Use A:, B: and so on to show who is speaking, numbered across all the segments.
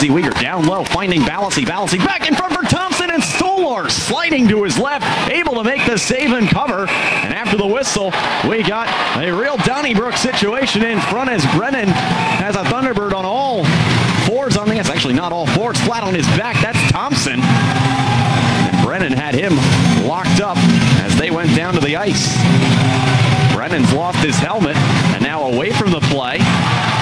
A: Weger down low, finding Balancey back in front for Thompson, and Stolar sliding to his left, able to make the save and cover. And after the whistle, we got a real Donnybrook situation in front as Brennan has a Thunderbird on all fours. I think it's actually not all fours, flat on his back. That's Thompson. And Brennan had him locked up as they went down to the ice. Brennan's lost his helmet and now away from the play.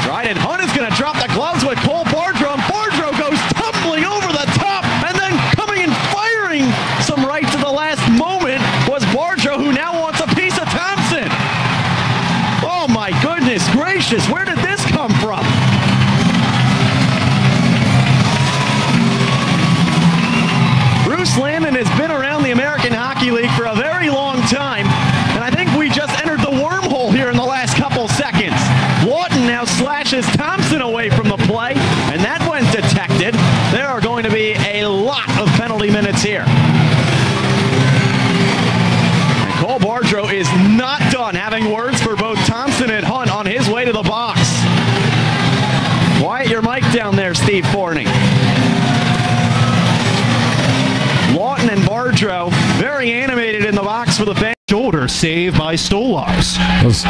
A: Dryden Hunt is going to drop the gloves with Cole Bardrow. Bardrow goes tumbling over the top, and then coming and firing some right to the last moment was Bardrow, who now wants a piece of Thompson. Oh my goodness gracious, where did this come from? Bruce Landon has been around the American Hockey League for a very long time, and I think we just entered the wormhole here in the last couple seconds. Lawton now slashes Thompson away from the play, and that went detected. There are going to be a lot of penalty minutes here. And Cole Bardrow is not done having words for both Thompson and Hunt on his way to the box. Quiet your mic down there, Steve Forney. Lawton and Bardrow very animated in the box for the bench.
B: Shoulder save by Stolars.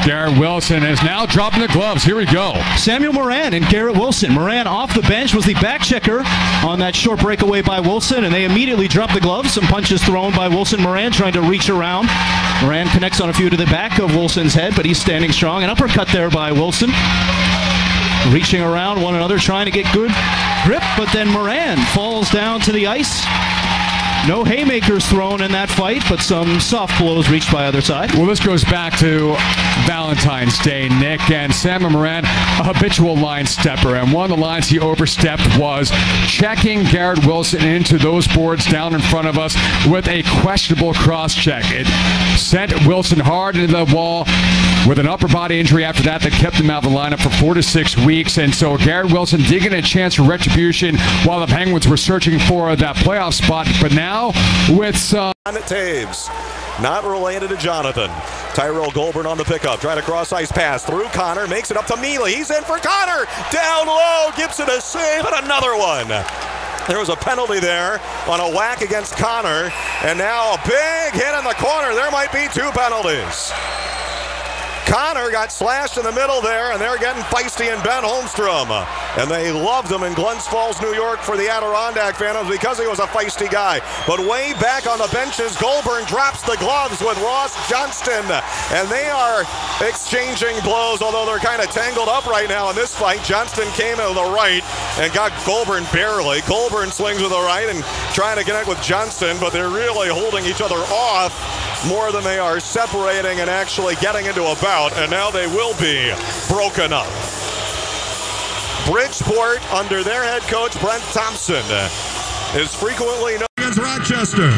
C: Garrett Wilson is now dropping the gloves. Here we go.
B: Samuel Moran and Garrett Wilson. Moran off the bench was the back checker on that short breakaway by Wilson, and they immediately dropped the gloves. Some punches thrown by Wilson. Moran trying to reach around. Moran connects on a few to the back of Wilson's head, but he's standing strong. An uppercut there by Wilson. Reaching around one another, trying to get good grip, but then Moran falls down to the ice. No haymakers thrown in that fight, but some soft blows reached by either side.
C: Well, this goes back to Valentine's Day, Nick, and Sam Moran, a habitual line stepper, and one of the lines he overstepped was checking Garrett Wilson into those boards down in front of us with a questionable cross-check. It sent Wilson hard into the wall with an upper body injury after that kept him out of the lineup for 4 to 6 weeks, and so Garrett Wilson did get a chance for retribution while the Penguins were searching for that playoff spot, but now with some
D: Taves, not related to Jonathan. Tyrell Goulburn on the pickup, trying to cross ice pass through Connor, makes it up to Mealy. He's in for Connor, down low, Gibson a save and another one. There was a penalty there on a whack against Connor, and now a big hit in the corner. There might be 2 penalties. Connor got slashed in the middle there, and they're getting feisty in Ben Holmstrom. And they loved him in Glens Falls, New York for the Adirondack Phantoms because he was a feisty guy. But way back on the benches, Goulburn drops the gloves with Ross Johnston. And they are exchanging blows, although they're kind of tangled up right now in this fight. Johnston came to the right and got Goulburn barely. Goulburn swings with the right and trying to connect with Johnston, but they're really holding each other off more than they are separating and actually getting into a bout. And now they will be broken up. Bridgeport, under their head coach Brent Thompson, is frequently known against Rochester.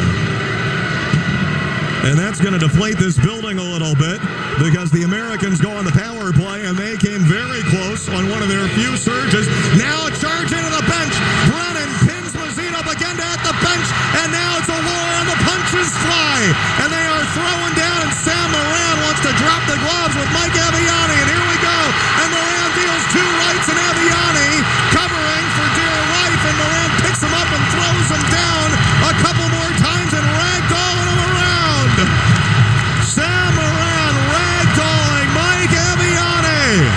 D: And that's going to deflate this building a little bit because the Americans go on the power play and they came very close on one of their few surges. Now a charge into the bench. Brennan pins Mazzino Bagenda at the bench, and now it's a war and the punches fly. And they are throwing down, and Sam Moran wants to drop the gloves with Mike Aviani, and here we go. And Moran deals 2 rights, and Aviani covering for dear life, and Moran picks him up and throws him down a couple more times and ragdolling him around. Sam Moran ragdolling Mike Aviani.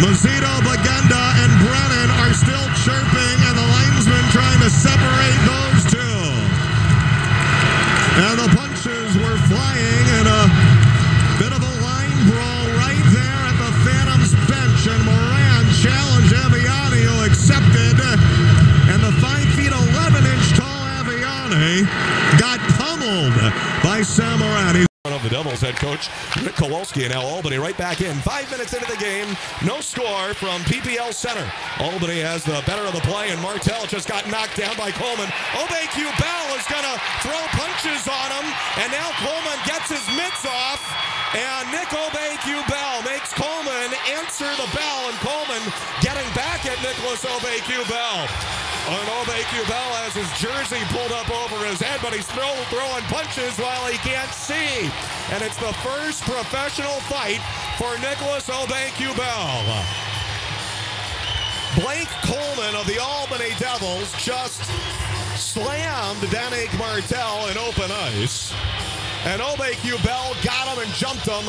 D: Mazzino, Bagenda, and Brennan are still chirping, and the linesmen trying to separate those 2. And the punches were flying in a bit of a line brawl right there at the Phantoms bench, and Moran challenged Aviani, who accepted, and the 5 feet 11-inch tall Aviani got pummeled by Sam Moran. Of the Devils head coach Rick Kowalski, and now Albany right back in. 5 minutes into the game, no score from PPL Center. Albany has the better of the play, and Martell just got knocked down by Coleman. Obey-Q Bell is going to throw punches on him, and now Coleman gets his mitts off, and Nick Obey-Q Bell makes Coleman answer the bell, and Coleman getting back at Nicholas Obey-Q Bell. Bell has his jersey pulled up over his head, but he's throwing punches while he can't see. And it's the first professional fight for Nicholas Bell. Blake Coleman of the Albany Devils just slammed Danick Martel in open ice. And Bell got him and jumped him.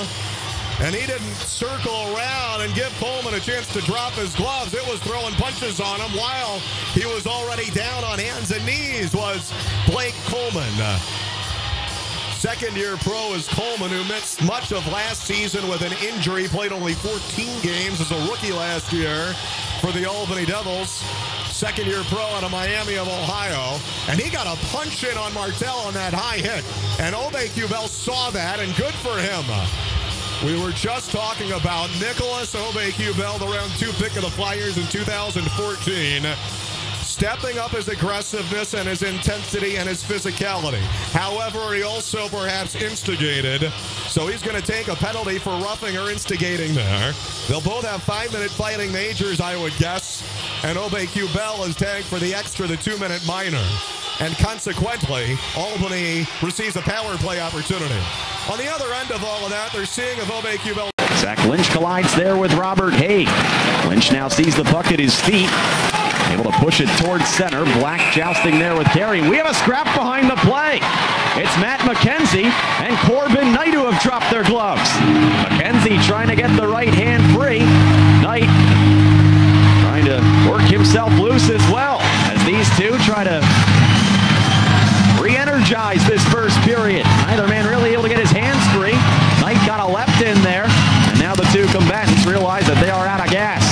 D: And he didn't circle around and give Coleman a chance to drop his gloves. It was throwing punches on him while he was already down on hands and knees was Blake Coleman. Second-year pro is Coleman, who missed much of last season with an injury, played only 14 games as a rookie last year for the Albany Devils. Second-year pro out of Miami of Ohio. And he got a punch in on Martel on that high hit. And Bell saw that, and good for him. We were just talking about Nicholas Bell, the round 2 pick of the Flyers in 2014, stepping up his aggressiveness and his intensity and his physicality. However, he also perhaps instigated, so he's going to take a penalty for roughing or instigating there. They'll both have 5-minute fighting majors, I would guess, and Bell is tagged for the extra, the 2-minute minor. And consequently, Albany receives a power play opportunity. On the other end of all of that, they're seeing if Bell.
A: Zach Lynch collides there with Robert Haig. Lynch now sees the puck at his feet. Able to push it towards center. Black jousting there with Carey. We have a scrap behind the play. It's Matt McKenzie and Corbin Knight who have dropped their gloves. McKenzie trying to get the right hand free. Knight trying to work himself loose as well as these two try to re-energize this first period. Neither man really able to get his hands free. Knight got a left in there, and now the two combatants realize that they are out of gas.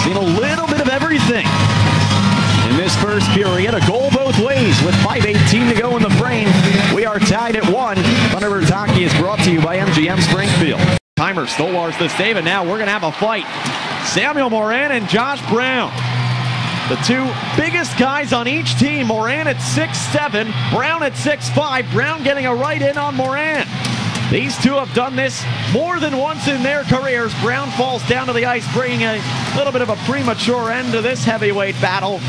A: Seen a little bit of everything in this first period. A goal both ways with 5:18 to go in the frame. We are tied at 1. Thunderbirds Hockey is brought to you by MGM Springfield. Timer, Stolars the save, and now we're going to have a fight. Samuel Morin and Josh Brown. The two biggest guys on each team. Morin at 6'7", Brown at 6'5". Brown getting a right in on Morin. These two have done this more than once in their careers. Brown falls down to the ice, bringing a little bit of a premature end to this heavyweight battle.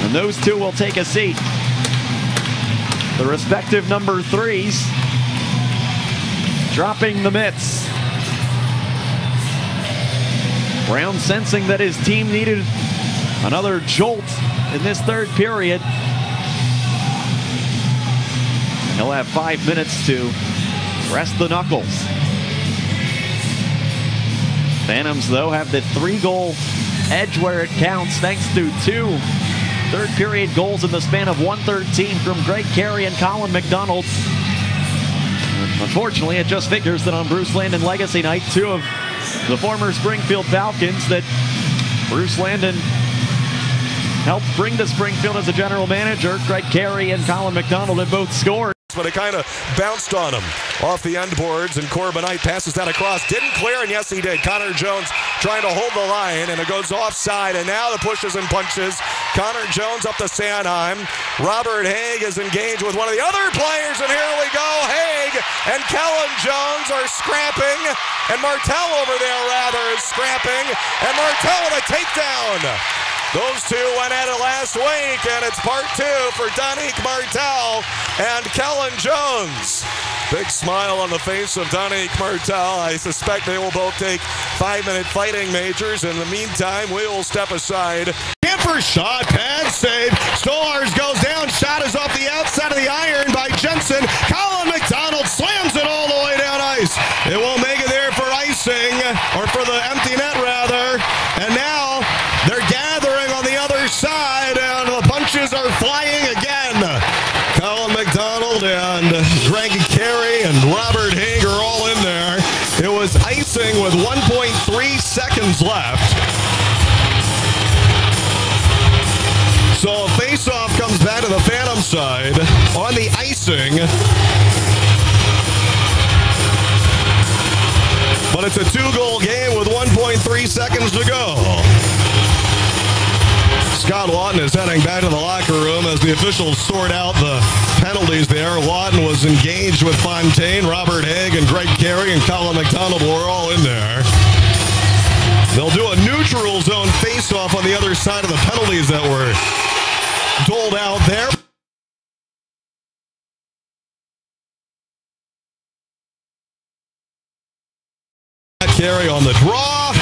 A: And those two will take a seat. The respective number 3s dropping the mitts. Brown sensing that his team needed another jolt in this third period. He'll have 5 minutes to rest the knuckles. Phantoms, though, have the 3-goal edge where it counts, thanks to 2 third-period goals in the span of 1:13 from Greg Carey and Colin McDonald. Unfortunately, it just figures that on Bruce Landon Legacy Night, 2 of the former Springfield Falcons that Bruce Landon helped bring to Springfield as a general manager, Greg Carey and Colin McDonald have both scored.
D: But it kind of bounced on him off the end boards, and Corbin Knight passes that across. Didn't clear, and yes, he did. Connor Jones trying to hold the line, and it goes offside, and now the pushes and punches. Connor Jones up to Sanheim. Robert Haig is engaged with one of the other players, and here we go. Haig and Kellen Jones are scrapping, and Martel over there, rather, is scrapping, and Martel with a takedown. Those two went at it last week, and it's part 2 for Danick Martel and Kellen Jones. Big smile on the face of Danick Martel. I suspect they will both take 5-minute fighting majors. In the meantime, we will step aside. Kemper shot, pad save. Stolars goes down. Shot is off the outside of the iron by Jensen. Colin McDonald slams it all the way down ice. It won't make it there for icing, or for the empty net, rather. And now they're gathering on the other side, and the punches are flying again. Colin McDonald and Greg Carey and Robert Haig are all in there. It was icing with 1.3 seconds left. So a face-off comes back to the Phantom side on the icing. But it's a 2-goal game with 1.3 seconds to go. Scott Lawton is heading back to the locker room as the officials sort out the penalties there. Lawton was engaged with Fontaine, Robert Haig, and Greg Carey, and Colin McDonald were all in there. They'll do a neutral zone face-off on the other side of the penalties that were doled out there. Carey on the draw,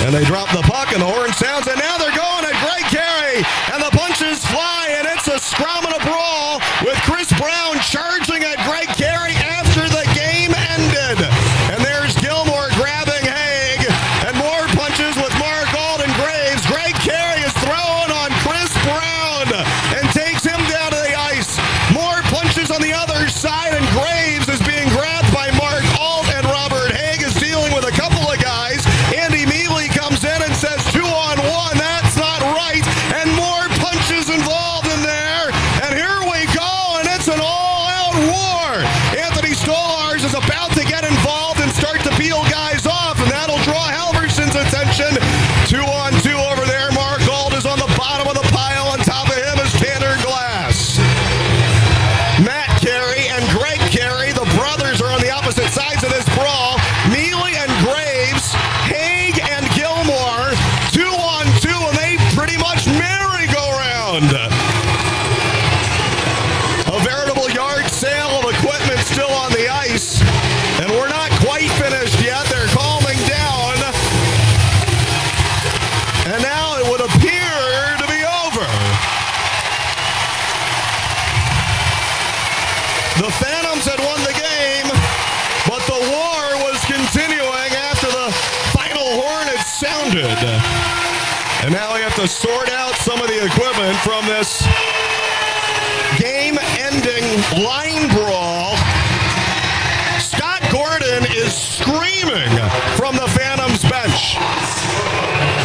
D: and they drop the puck, and the horn sounds, and now they're going at Greg Carey, and the punches fly, and it's a scrum and a brawl with Chris Brown charging at Greg Carey after the game ended. And there's Gilmore grabbing Haig, and more punches with Mark Ault and Graves. Greg Carey is throwing on Chris Brown and takes him down to the ice. More punches on the other side, and Graves is being grabbed by Mark Ault, and Robert Haig is dealing with a couple of guys. Andy Mealy comes in and says 2-on-1. That's not right. And more punches involved in there. And here we go, and it's an all-out war. Anthony Stolars is about to get involved and start to peel guys off, and that'll draw Halverson's attention. 2-on-2 over there. Mark Ault is on the bottom of the pile. On top of him is Tanner Glass. Matt Carey and Greg Carey, the brothers, are on the opposite sides of this brawl. Mealy and Graves, Haig and Gilmore, 2-on-2, and they pretty much merry-go-round. A veritable yard sale of equipment still on the ice, and we're not quite finished yet. They're calming down, and now it would appear to be over. The Phantoms had won the game, but the war was continuing after the final horn had sounded. And now we have to sort out some of the equipment from this game-ending line brawl. Scott Gordon is screaming from the Phantoms bench.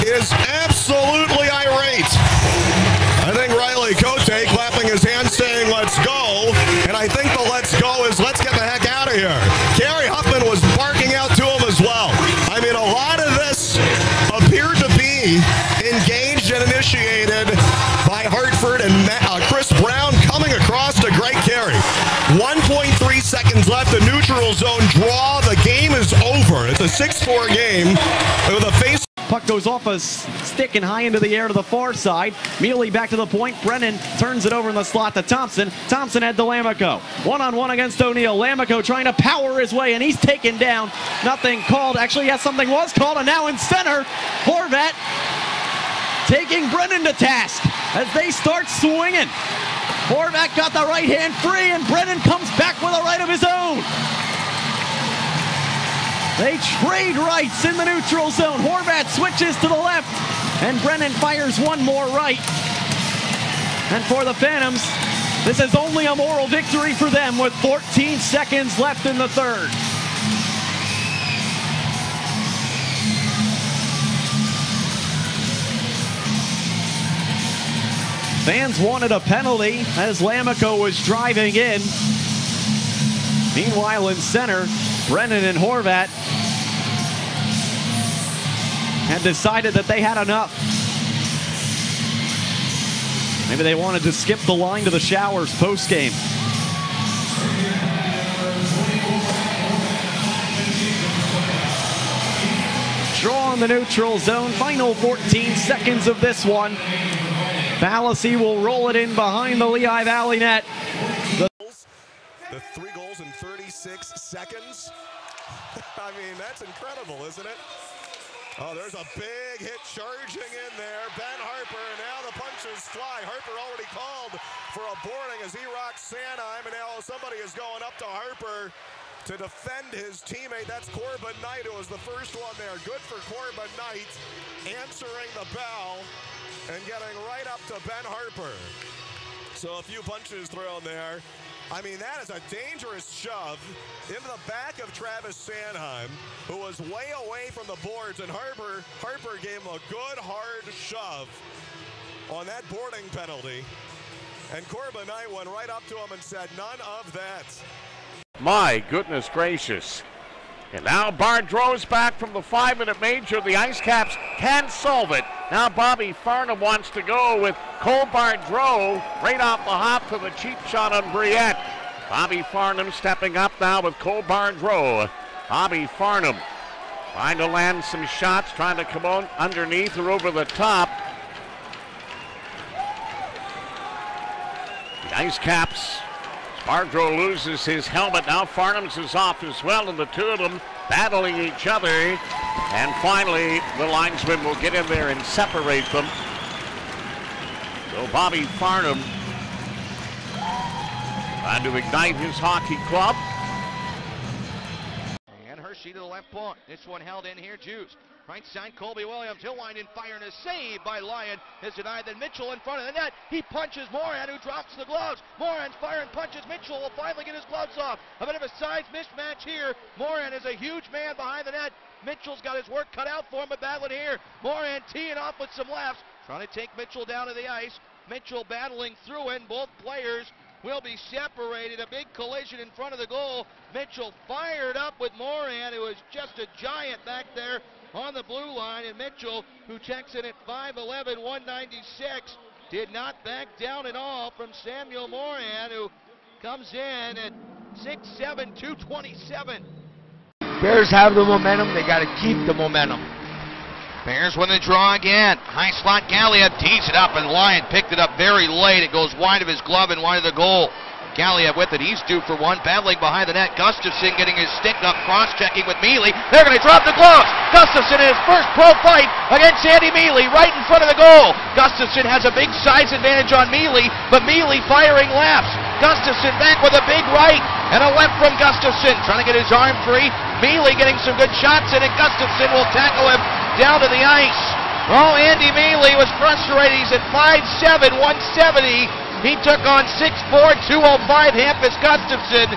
D: Is absolutely irate. I think Riley Cote clapping his hands saying, "Let's go." And I think the "let's go" is "let's get the heck out of here." Gary Huffman was barking out to him as well. I mean, a lot of this appeared to be engaged and initiated by Hartford and Chris Brown coming across to Greg Carey. 1.3 seconds left, the neutral zone draw. The game is over. It's a 6-4 game with a face.
A: Puck goes off a stick and high into the air to the far side. Mealy back to the point. Brennan turns it over in the slot to Thompson. Thompson had to Lamico. One-on-one against O'Neill. Lamico trying to power his way, and he's taken down. Nothing called. Actually, yes, something was called, and now in center, Horvat taking Brennan to task as they start swinging. Horvat got the right hand free, and Brennan comes back with a right of his own. They trade rights in the neutral zone. Horvat switches to the left, and Brennan fires one more right. And for the Phantoms, this is only a moral victory for them with 14 seconds left in the third. Fans wanted a penalty as Lamico was driving in. Meanwhile, in center, Brennan and Horvat had decided that they had enough. Maybe they wanted to skip the line to the showers post-game. Draw in the neutral zone. Final 14 seconds of this one. Fallacy will roll it in behind the Lehigh Valley net.
D: The 3 goals in 36 seconds. I mean, that's incredible, isn't it? Oh, there's a big hit charging in there. Ben Harper, and now the punches fly. Harper already called for a boarding as he rocks Sanheim, and now somebody is going up to Harper to defend his teammate. That's Corbin Knight, who was the first one there. Good for Corbin Knight, answering the bell and getting right up to Ben Harper. So a few punches thrown there. I mean, that is a dangerous shove into the back of Travis Sanheim, who was way away from the boards, and Harper gave him a good hard shove on that boarding penalty. And Corbin Knight went right up to him and said, "None of that."
E: My goodness gracious. And now Bardreau's back from the 5-minute major. The Ice Caps can solve it. Now Bobby Farnham wants to go with Cole Bardreau right off the hop to the cheap shot on Briette. Bobby Farnham stepping up now with Cole Bardreau. Bobby Farnham Trying to land some shots, trying to come on underneath or over the top. The Ice Caps. Spardro loses his helmet. Now Phantoms is off as well, and the two of them battling each other. And finally, the linesman will get in there and separate them. So Bobby Phantom trying to ignite his hockey club.
F: And Hershey to the left point. This one held in here. Juice. Right side, Colby Williams. He'll wind in fire, and a save by Lyon is denied. Then Mitchell in front of the net. He punches Moran, who drops the gloves. Moran's firing punches. Mitchell will finally get his gloves off. A bit of a size mismatch here. Moran is a huge man behind the net. Mitchell's got his work cut out for him, but battling here. Moran teeing off with some lefts, trying to take Mitchell down to the ice. Mitchell battling through in. Both players will be separated. A big collision in front of the goal. Mitchell fired up with Moran, who is just a giant back there on the blue line, and Mitchell, who checks in at 5'11", 196, did not back down at all from Samuel Moran, who comes in at 6'7", 227.
G: Bears have the momentum. They got to keep the momentum. Bears win the draw again. High slot, Gallia tees it up, and Lyon picked it up very late. It goes wide of his glove and wide of the goal. Gallia with it. He's due for one. Battling behind the net. Gustafson getting his stick up, cross-checking with Mealy. They're going to drop the gloves. Gustafson in his first pro fight against Andy Mealy right in front of the goal. Gustafson has a big size advantage on Mealy, but Mealy firing laps. Gustafson back with a big right and a left from Gustafson. Trying to get his arm free. Mealy getting some good shots in, and Gustafson will tackle him down to the ice. Oh, Andy Mealy was frustrated. He's at 5'7", 170. He took on 6'4", 205 Hampus Gustafson.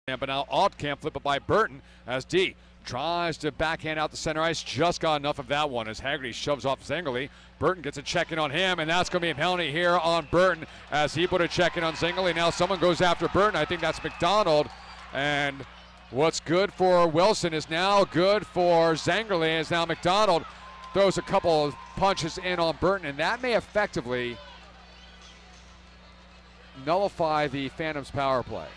C: But now Altkamp flip it by Burton as D tries to backhand out the center ice. Just got enough of that one as Haggerty shoves off Zengeli. Burton gets a check in on him, and that's going to be a penalty here on Burton as he put a check in on Zengeli. Now someone goes after Burton. I think that's McDonald. And what's good for Wilson is now good for Zengeli, as now McDonald throws a couple of punches in on Burton, and that may effectively nullify the Phantoms power play.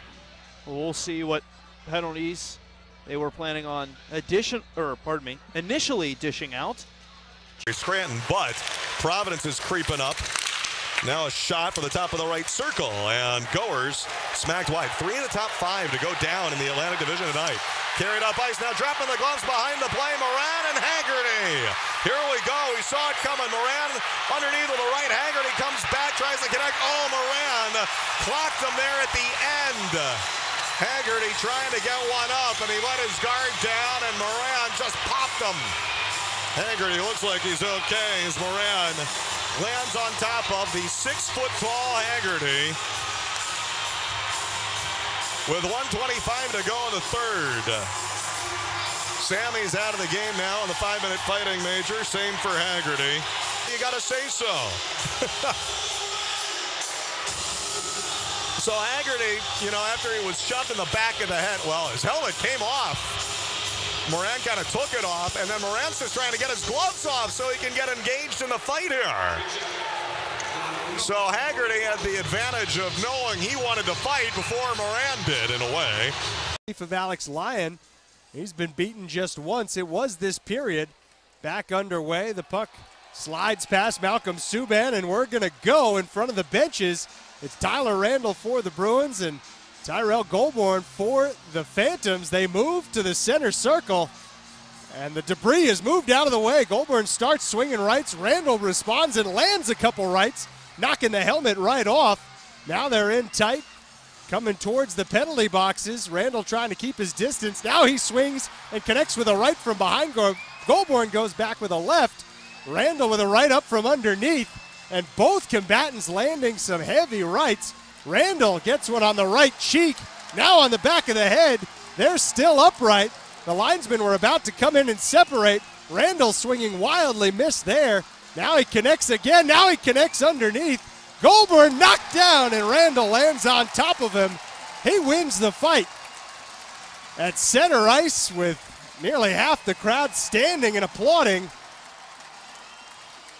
H: We'll see what penalties they were planning on initially dishing out.
D: Scranton, but Providence is creeping up. Now a shot for the top of the right circle, and Goers smacked wide. 3 in the top 5 to go down in the Atlantic Division tonight. Carried up ice, now dropping the gloves behind the play. Moran and Haggerty. Here we go. We saw it coming. Moran underneath with the right. Haggerty comes back, tries to connect. Oh, Moran clocked him there at the end. Haggerty trying to get one up, and he let his guard down, and Moran just popped him. Haggerty looks like he's okay as Moran lands on top of the 6-foot-tall Haggerty with 1:25 to go in the third. Sammy's out of the game now in the 5-minute fighting major. Same for Haggerty. You got to say so. So Haggerty, you know, after he was shoved in the back of the head, well, his helmet came off. Moran kind of took it off, and then Moran's just trying to get his gloves off so he can get engaged in the fight here. So Haggerty had the advantage of knowing he wanted to fight before Moran did, in a way.
I: Of Alex Lyon, he's been beaten just once. It was this period. Back underway, the puck slides past Malcolm Subban, and we're going to go in front of the benches. It's Tyler Randall for the Bruins and Tyrell Goulbourne for the Phantoms. They move to the center circle, and the debris is moved out of the way. Goulbourne starts swinging rights. Randall responds and lands a couple rights, knocking the helmet right off. Now they're in tight, coming towards the penalty boxes. Randall trying to keep his distance. Now he swings and connects with a right from behind. Goulbourne goes back with a left. Randall with a right up from underneath, and both combatants landing some heavy rights. Randall gets one on the right cheek, now on the back of the head. They're still upright. The linesmen were about to come in and separate. Randall swinging wildly, missed there. Now he connects again, now he connects underneath. Goulbourne knocked down, and Randall lands on top of him. He wins the fight. At center ice with nearly half the crowd standing and applauding.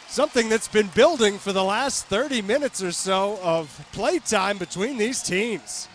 I: Something that's been building for the last 30 minutes or so of playtime between these teams.